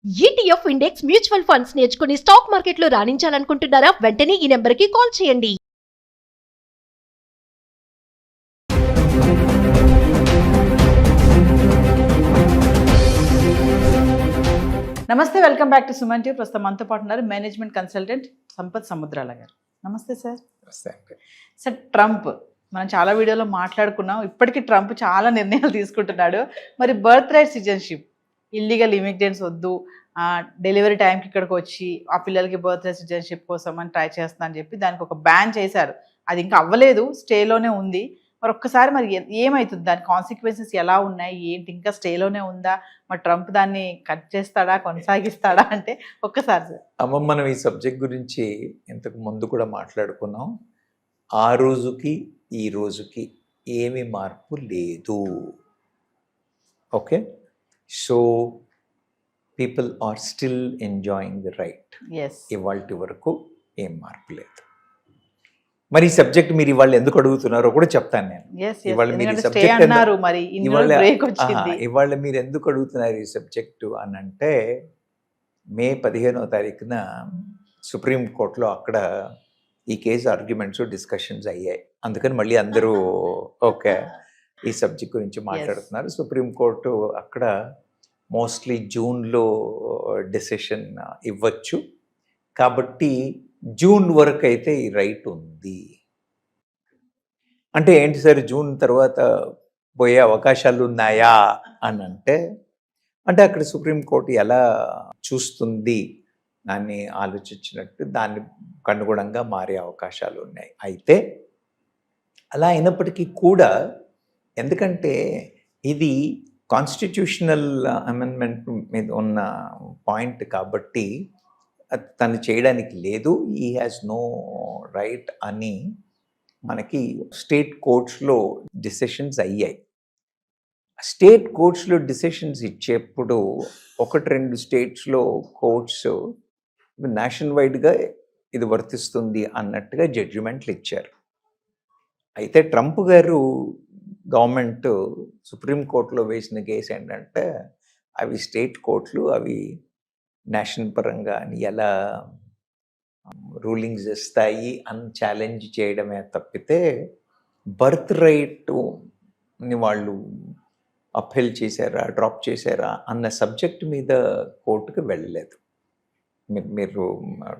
ETF index mutual funds నేర్చుకుని stock మార్కెట్లో రాణించాలనుకుంటున్నారా? వెంటనే ఈ నెంబర్కి కాల్ చేయండి. నమస్తే, welcome back to Suman TV. ప్రస్తుతం మనతో పాటు ఉన్నారు మేనేజ్మెంట్ కన్సల్టెంట్ సంపత్ సముద్రాల గారు. నమస్తే సార్. సార్, ట్రంప్ మనం చాలా వీడియోలో మాట్లాడుకున్నాం. ఇప్పటికీ ట్రంప్ చాలా నిర్ణయాలు తీసుకుంటున్నాడు. మరి birth right citizenship, illegal immigrants వద్దు, డెలివరీ టైంకి ఇక్కడికి వచ్చి ఆ పిల్లలకి బర్త్ రైట్ సిటిజన్షిప్ కోసం అని ట్రై చేస్తున్నా అని చెప్పి దానికి ఒక బ్యాన్ చేశారు. అది ఇంకా అవ్వలేదు, స్టేలోనే ఉంది. మరి ఒక్కసారి మరి ఏమవుతుంది, దాని కాన్సిక్వెన్సెస్ ఎలా ఉన్నాయి, ఏంటి, ఇంకా స్టేలోనే ఉందా, మరి ట్రంప్ దాన్ని కట్ చేస్తాడా, కొనసాగిస్తాడా అంటే ఒక్కసారి సార్. అమ్మ, మనం ఈ సబ్జెక్ట్ గురించి ఇంతకు ముందు కూడా మాట్లాడుకున్నాం. ఆ రోజుకి ఈ రోజుకి ఏమి మార్పు లేదు. Okay, so people are still enjoying the right. ఇవాళ వరకు ఏం మార్పు లేదు. మరి ఈ సబ్జెక్ట్ మీరు ఇవాళ ఎందుకు అడుగుతున్నారో కూడా చెప్తాను నేను. ఇవాళ మీరు ఇవాళ మీరు ఎందుకు అడుగుతున్నారు ఈ సబ్జెక్టు అని అంటే, మే 15వ తారీఖున సుప్రీంకోర్టులో అక్కడ ఈ కేసు ఆర్గ్యుమెంట్స్ డిస్కషన్స్ అయ్యాయి. అందుకని మళ్ళీ అందరూ ఓకే ఈ సబ్జెక్ట్ గురించి మాట్లాడుతున్నారు. సుప్రీంకోర్టు అక్కడ మోస్ట్లీ జూన్లో డెసిషన్ ఇవ్వచ్చు. కాబట్టి జూన్ వరకు అయితే ఈ రైట్ ఉంది. అంటే ఏంటి సార్, జూన్ తర్వాత పోయే అవకాశాలు ఉన్నాయా అని అంటే అక్కడ సుప్రీంకోర్టు ఎలా చూస్తుంది దాన్ని ఆలోచించినట్టు దాన్ని అనుగుణంగా మారే అవకాశాలు ఉన్నాయి. అయితే అలా అయినప్పటికీ కూడా, ఎందుకంటే ఇది కాన్స్టిట్యూషనల్ అమెండ్మెంట్ మీద ఉన్న పాయింట్ కాబట్టి తను చేయడానికి లేదు, ఈ హ్యాస్ నో రైట్ అని మనకి స్టేట్ కోర్ట్స్లో డిసిషన్స్ అయ్యాయి. స్టేట్ కోర్ట్స్లో డిసిషన్స్ ఇచ్చేప్పుడు 1-2 స్టేట్స్లో కోర్ట్స్ నేషనల్ వైడ్గా ఇది వర్తిస్తుంది అన్నట్టుగా జడ్జిమెంట్లు ఇచ్చారు. అయితే ట్రంప్ గారు గవర్నమెంట్ సుప్రీంకోర్టులో వేసిన కేసు ఏంటంటే, అవి స్టేట్ కోర్టులు అవి నేషనల్ పరంగా అని ఎలా రూలింగ్స్ ఇస్తాయి అని ఛాలెంజ్ చేయడమే తప్పితే బర్త్ రైట్ని వాళ్ళు అప్పీల్ చేశారా, డ్రాప్ చేశారా అన్న సబ్జెక్ట్ మీద కోర్టుకు వెళ్ళలేదు. మీరు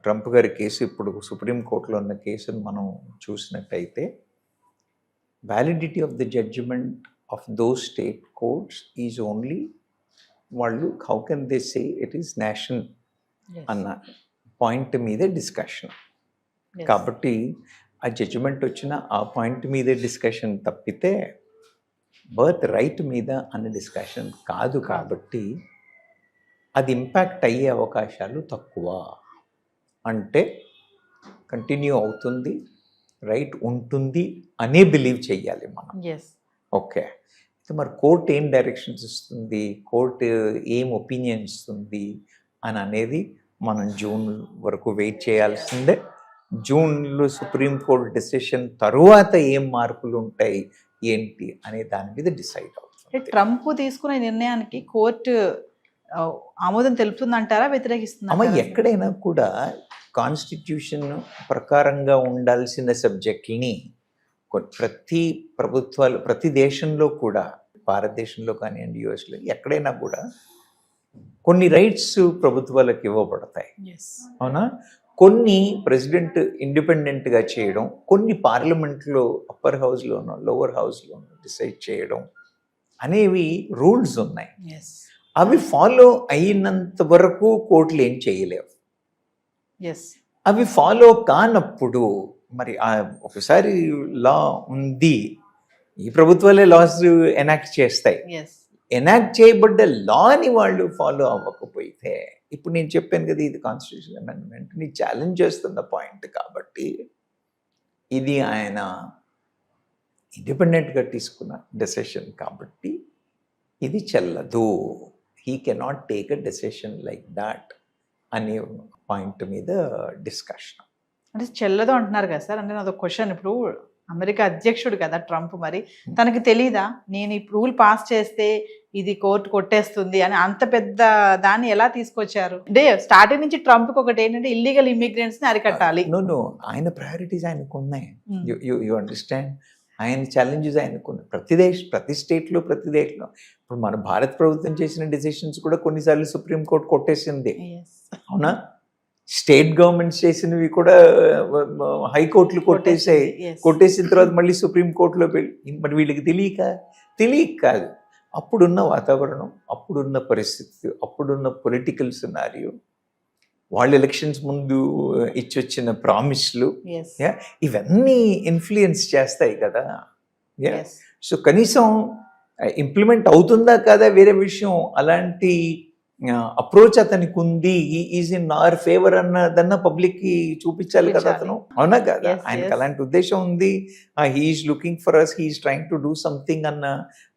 ట్రంప్ గారి కేసు ఇప్పుడు సుప్రీంకోర్టులో ఉన్న కేసును మనం చూసినట్టయితే, validity of the judgement of those state courts is only వాళ్ళు how can they say it is national అన్న పాయింట్ మీదే డిస్కషన్. కాబట్టి ఆ జడ్జిమెంట్ వచ్చిన ఆ పాయింట్ మీదే డిస్కషన్ తప్పితే బర్త్ రైట్ మీద అన్న డిస్కషన్ కాదు. కాబట్టి అది ఇంపాక్ట్ అయ్యే అవకాశాలు తక్కువ. అంటే కంటిన్యూ అవుతుంది, రైట్ ఉంటుంది అనే బిలీవ్ చెయ్యాలి మనం. ఓకే, మరి కోర్టు ఏం డైరెక్షన్స్ ఇస్తుంది, కోర్టు ఏం ఒపీనియన్ ఇస్తుంది అని అనేది మనం జూన్ వరకు వెయిట్ చేయాల్సిందే. జూన్లో సుప్రీంకోర్టు డెసిషన్ తరువాత ఏం మార్పులు ఉంటాయి ఏంటి అనే దాని మీద డిసైడ్ అవుతుంది. ట్రంప్ తీసుకునే నిర్ణయానికి కోర్టు ఆమోదం తెలుపుతుందంటారా, వ్యతిరేకిస్తుంది? అమ్మ, ఎక్కడైనా కూడా కాన్స్టిట్యూషన్ ప్రకారంగా ఉండాల్సిన సబ్జెక్ట్ని ప్రతి ప్రభుత్వాలు, ప్రతి దేశంలో కూడా, భారతదేశంలో కానివ్వండి, యుఎస్లో ఎక్కడైనా కూడా కొన్ని రైట్స్ ప్రభుత్వాలకు ఇవ్వబడతాయి. అవునా? కొన్ని ప్రెసిడెంట్ ఇండిపెండెంట్గా చేయడం, కొన్ని పార్లమెంట్లో అప్పర్ హౌస్లోనో లోవర్ హౌస్లోనో డిసైడ్ చేయడం అనేవి రూల్స్ ఉన్నాయి. అవి ఫాలో అయినంత వరకు కోర్టులు ఏం చేయలేవు. అవి ఫాలో కానప్పుడు మరి ఒకసారి లా ఉంది, ఈ ప్రభుత్వాలే లాస్ ఎనాక్ట్ చేస్తాయి. ఎనాక్ట్ చేయబడ్డ లాని వాళ్ళు ఫాలో అవ్వకపోతే, ఇప్పుడు నేను చెప్పాను కదా, ఇది కాన్స్టిట్యూషన్ అమెండ్మెంట్ని ఛాలెంజ్ చేస్తున్న పాయింట్ కాబట్టి ఇది ఆయన ఇండిపెండెంట్గా తీసుకున్న డెసిషన్ కాబట్టి ఇది చెల్లదు. He cannot take a decision like that అనే పాయింట్ మీద డిస్కషన్. అంటే చెల్లదు అంటున్నారు కదా సార్. అంటే నాది ఒక క్వశ్చన్, ఇప్పుడు అమెరికా అధ్యక్షుడు కదా ట్రంప్, మరి తనకి తెలీదా నేను ఈ రూల్ పాస్ చేస్తే ఇది కోర్టు కొట్టేస్తుంది అని అంత పెద్ద దాన్ని ఎలా తీసుకొచ్చారు? అంటే స్టార్టింగ్ నుంచి ట్రంప్ కి ఒకటి ఏంటంటే ఇల్లీగల్ ఇమిగ్రెంట్స్ ని అరికట్టాలి. నో ఆయన ప్రయారిటీస్ ఆయనకు ఉన్నాయి. Hmm. యు అండర్స్టాండ్, ఆయన ఛాలెంజెస్ ఆయనకు ఉన్నాయి. ప్రతి స్టేట్లో ఇప్పుడు మన భారత ప్రభుత్వం చేసిన డెసిషన్స్ కూడా కొన్నిసార్లు సుప్రీంకోర్టు కొట్టేసింది, Yes. అవునా? స్టేట్ గవర్నమెంట్స్ చేసినవి కూడా హైకోర్టులు కొట్టేసాయి. Yes. కొట్టేసిన తర్వాత మళ్ళీ సుప్రీంకోర్టులో మరి వీళ్ళకి తెలియక కాదు. అప్పుడున్న వాతావరణం, అప్పుడున్న పరిస్థితి, అప్పుడున్న పొలిటికల్ సినారియో, వాళ్ళు ఎలక్షన్స్ ముందు ఇచ్చొచ్చిన ప్రామిస్లు, Yes. ఇవన్నీ ఇన్ఫ్లుయెన్స్ చేస్తాయి కదా. Yes. సో కనీసం ఇంప్లిమెంట్ అవుతుందా కదా వేరే విషయం. అలాంటి అప్రోచ్ అతనికి ఉంది, ఈజ్ ఇన్ అవర్ ఫేవర్ అన్నదన్న పబ్లిక్ కి చూపించాలి కదా అతను, అవునా కదా? Yes, ఆయనకు yes. అలాంటి ఉద్దేశం ఉంది. He's looking for us, he's trying to do something అన్న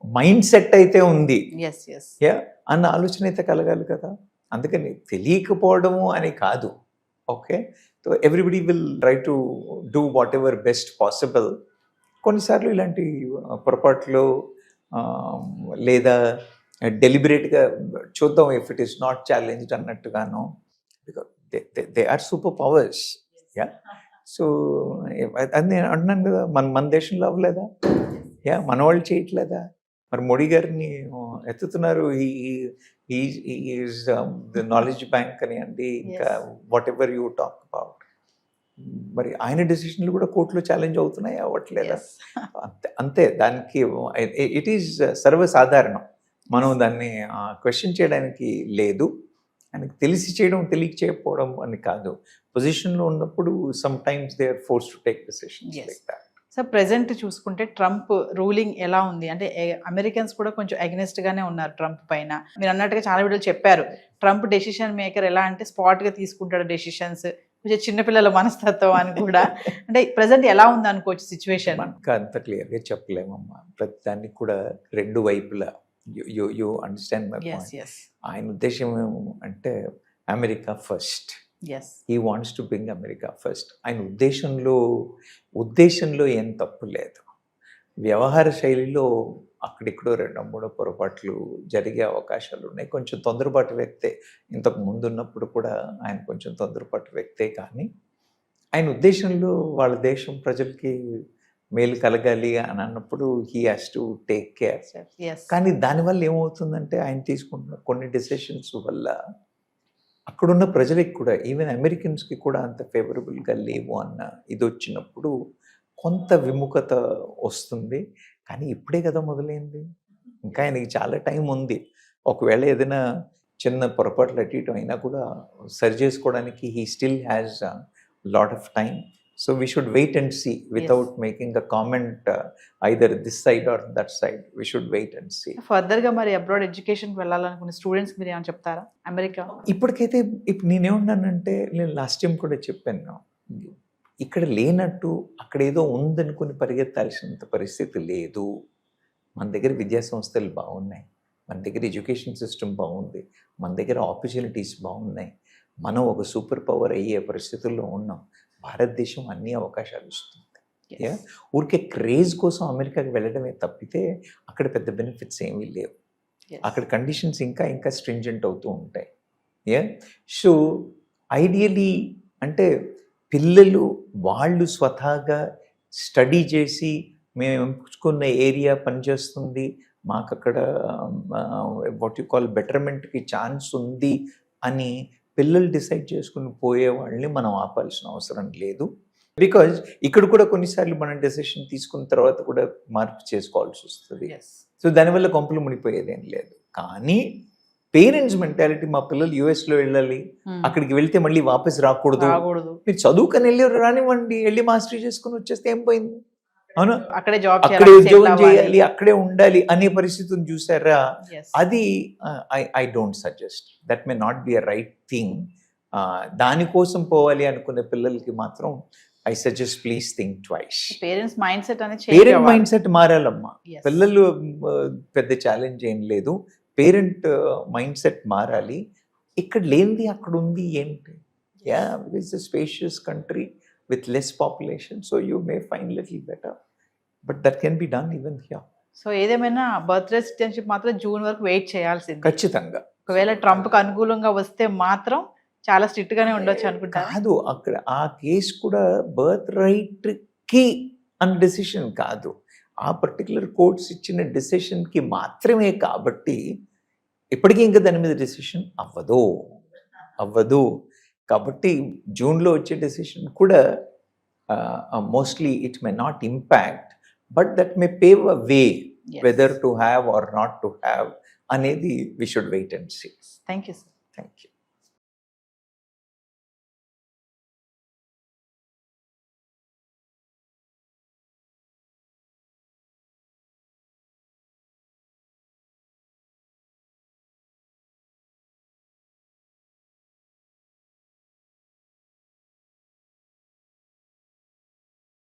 మైండ్ సెట్ అయితే ఉంది, Yes. Yes. అన్న ఆలోచన అయితే కలగాలి కదా. అందుకని తెలియకపోవడము అని కాదు. Okay, so everybody will try to do whatever best possible. కొన్నిసార్లు ఇలాంటి పొరపాట్లు లేదా డెలిబరేట్గా చూద్దాం, if it is not challenged అన్నట్టుగాను, because they are super powers. So అది నేను అంటున్నాను కదా, మన దేశంలో అవ్వలేదా? మన వాళ్ళు చేయట్లేదా? మరి మోడీ గారిని ఎత్తుతున్నారు, ఈజ్ ద నాలెడ్జ్ బ్యాంక్ అని అండి, ఇంకా what ever you talk about. మరి ఆయన డెసిషన్లు కూడా కోర్టులో ఛాలెంజ్ అవుతున్నాయి, అవ్వట్లేదా? Yes. అంతే, దానికి ఇట్ ఈజ్ సర్వసాధారణం. మనం దాన్ని క్వశ్చన్ చేయడానికి లేదు. ఆయనకి తెలిసి చేయడం, తెలియక చేయకపోవడం అని కాదు. పొజిషన్లో ఉన్నప్పుడు sometimes they are force to take decisions Yes. Like that. Sir present చూసుకుంటే ట్రంప్ రూలింగ్ ఎలా ఉంది అంటే అమెరికన్స్ కూడా కొంచెం అగెనిస్ట్ గానే ఉన్నారు ట్రంప్ పైన. మీరు అన్నట్టుగా చాలా వీడియోలు చెప్పారు, ట్రంప్ డెసిషన్ మేకర్ ఎలా అంటే స్పాట్ గా తీసుకుంటాడు డెసిషన్స్, కొంచెం చిన్నపిల్లల మనస్తత్వం అని కూడా. అంటే ప్రెసెంట్ ఎలా ఉంది అనుకోవచ్చు సిచ్యువేషన్? మనకు అంత క్లియర్గా చెప్పలేమమ్మా. ప్రతి దానికి కూడా రెండు వైపులా you understand my Yes. Point. Yes. ఆయన ఉద్దేశం అంటే America first, Yes. He wants to bring America first. ఆయన ఉద్దేశంలో ఏం తప్పు లేదు. వ్యవహార శైలిలో అక్కడిక్కడో రెండో మూడో పొరపాట్లు జరిగే అవకాశాలు ఉన్నాయి. కొంచెం తొందరపాటు వ్యక్తే, ఇంతకు ముందు ఉన్నప్పుడు కూడా ఆయన కొంచెం తొందరపాటు వ్యక్తే, కానీ ఆయన ఉద్దేశంలో వాళ్ళ దేశం ప్రజలకి మేలు కలగాలి అని అన్నప్పుడు he has to take care. Yes. కానీ దానివల్ల ఏమవుతుందంటే ఆయన తీసుకుంటున్న కొన్ని డెసిషన్స్ వల్ల అక్కడున్న ప్రజలకి కూడా, ఈవెన్ అమెరికన్స్కి కూడా అంత ఫేవరబుల్గా లేవు అన్న ఇది వచ్చినప్పుడు కొంత విముఖత వస్తుంది. కానీ ఇప్పుడే కదా మొదలైంది, ఇంకా ఆయనకి చాలా టైం ఉంది. ఒకవేళ ఏదైనా చిన్న పొరపాట్లు అటు ఇటు అయినా కూడా సరి చేసుకోవడానికి he still has lot of time. So we should wait and see without making a comment either this side or that side. We should wait and see. Further గా మరి అబ్రాడ్ ఎడ్యుకేషన్కి వెళ్ళాలనుకునే స్టూడెంట్స్ మీరు ఏమైనా చెప్తారా అమెరికా? ఇప్పటికైతే ఇప్పుడు నేనేమన్నానంటే, నేను లాస్ట్ టైం కూడా చెప్పాను, ఇక్కడ లేనట్టు అక్కడ ఏదో ఉందనుకుని పరిగెత్తాల్సినంత పరిస్థితి లేదు. మన దగ్గర విద్యా సంస్థలు బాగున్నాయి, మన దగ్గర ఎడ్యుకేషన్ సిస్టమ్ బాగుంది, మన దగ్గర ఆపర్చునిటీస్ బాగున్నాయి. మనం ఒక సూపర్ పవర్ అయ్యే పరిస్థితుల్లో ఉన్నాం. భారతదేశం అన్ని అవకాశాలు ఇస్తుంది. Yes. ఊరికే క్రేజ్ కోసం అమెరికాకి వెళ్ళడమే తప్పితే అక్కడ పెద్ద బెనిఫిట్స్ ఏమీ లేవు. Yes. అక్కడ కండిషన్స్ ఇంకా స్ట్రింజెంట్ అవుతూ ఉంటాయి. సో ఐడియలీ అంటే పిల్లలు వాళ్ళు స్వతహాగా స్టడీ చేసి, మేము ఎంచుకున్న ఏరియా పనిచేస్తుంది, మాకు అక్కడ వాట్ యు కాల్ బెటర్మెంట్కి ఛాన్స్ ఉంది అని పిల్లలు డిసైడ్ చేసుకుని పోయే వాళ్ళని మనం ఆపాల్సిన అవసరం లేదు. బికాజ్ ఇక్కడ కూడా కొన్నిసార్లు మనం డెసిషన్ తీసుకున్న తర్వాత కూడా మార్పు చేసుకోవాల్సి వస్తుంది. Yes. సో దానివల్ల కొంపలు మునిపోయేదేం లేదు. కానీ పేరెంట్స్ మెంటాలిటీ, మా పిల్లలు యుఎస్లో వెళ్ళాలి, అక్కడికి వెళ్తే మళ్ళీ వాపస్ రాకూడదు, రాకూడదు, మీరు చదువుకొని వెళ్ళి రానివ్వండి, వెళ్ళి మాస్టరీ చేసుకుని వచ్చేస్తే ఏం పోయింది, అవునా? అక్కడే జాబ్ అక్కడే ఉద్యోగం చేయాలి, అక్కడే ఉండాలి అనే పరిస్థితిని చూసారా? అది I don't suggest, that may not be a right thing. దానికోసం పోవాలి అనుకునే పిల్లలకి మాత్రం I suggest please think twice. Parents mind set అనేది పేరెంట్ మైండ్ సెట్ మారాలమ్మా. పిల్లలు పెద్ద ఛాలెంజ్ ఏం లేదు, పేరెంట్ మైండ్ సెట్ మారాలి. ఇక్కడ లేనిది అక్కడ ఉంది ఏంటి? It's a spacious country with less population, so you may find little better, but that can be done even here. So ఏదేమైనా బర్త్డే సిటిజన్షిప్ మాత్రం జూన్ వరకు వెయిట్ చేయాల్సింది. ఖచ్చితంగా. ఒకవేళ ట్రంప్కి అనుకూలంగా వస్తే మాత్రం చాలా స్ట్రిక్ట్ గానే ఉండొచ్చు అనుకుంటా. కాదు, అక్కడ ఆ కేసు కూడా బర్త్ రైట్కి అన్న డెసిషన్ కాదు, ఆ పర్టికులర్ కోర్ట్స్ ఇచ్చిన డెసిషన్కి మాత్రమే. కాబట్టి ఇప్పటికీ ఇంకా దాని మీద డెసిషన్ అవ్వదు. కాబట్టి జూన్లో వచ్చే డెసిషన్ కూడా mostly it may not impact, but that may pave a way whether to have or not to have అనేది we should wait and see. Thank you sir. Thank you.